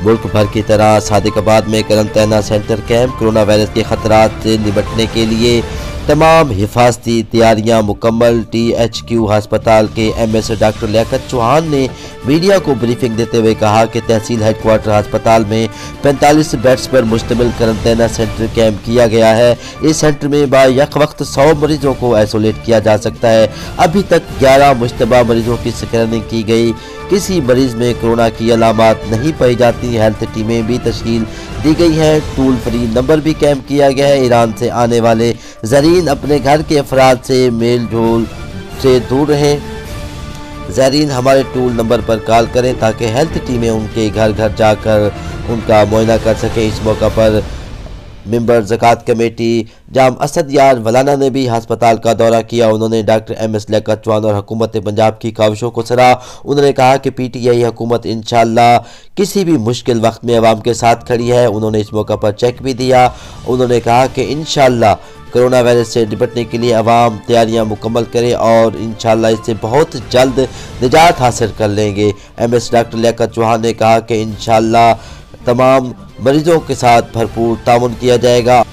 मुल्क भर की तरह सादिकाबाद में करंतना सेंटर कैंप। कोरोना वायरस के खतरात से निपटने के लिए तमाम हिफाजती तैयारियां मुकम्मल। THQ अस्पताल के MS डॉक्टर लियाकत चौहान ने मीडिया को ब्रीफिंग देते हुए कहा कि तहसील हेडक्वार्टर अस्पताल में 45 बेड्स पर मुश्तमिल करंतना सेंटर कैंप किया गया है। इस सेंटर में बायक वक्त 100 मरीजों को आइसोलेट किया जा सकता है। अभी तक 11 मुश्तबा मरीजों की स्क्रीनिंग की गई। किसी मरीज में कोरोना की अलामात नहीं पाई जाती। हेल्थ टीमें भी तश्कील दी गई है। टूल फ्री नंबर भी कैंप किया गया है। ईरान से आने वाले ज़ायरीन अपने घर के अफराद से मेल जोल से दूर रहें। ज़ायरीन हमारे टूल नंबर पर कॉल करें ताकि हेल्थ टीमें उनके घर घर जाकर उनका मुआयना कर सकें। इस मौका पर मेंबर ज़कात कमेटी जाम असद यार वलाना ने भी अस्पताल का दौरा किया। उन्होंने डॉक्टर MS लियाकत चौहान और हुकूमत पंजाब की काविशों को सराहा। उन्होंने कहा कि PTI हुकूमत इंशाअल्लाह किसी भी मुश्किल वक्त में अवाम के साथ खड़ी है। उन्होंने इस मौका पर चेक भी दिया। उन्होंने कहा कि इंशाअल्लाह कोरोना वायरस से निपटने के लिए अवाम तैयारियां मुकम्मल करे और इंशाअल्लाह इससे बहुत जल्द निजात हासिल कर लेंगे। MS डॉक्टर लियाकत चौहान ने कहा कि इंशाअल्लाह तमाम मरीजों के साथ भरपूर ताउन किया जाएगा।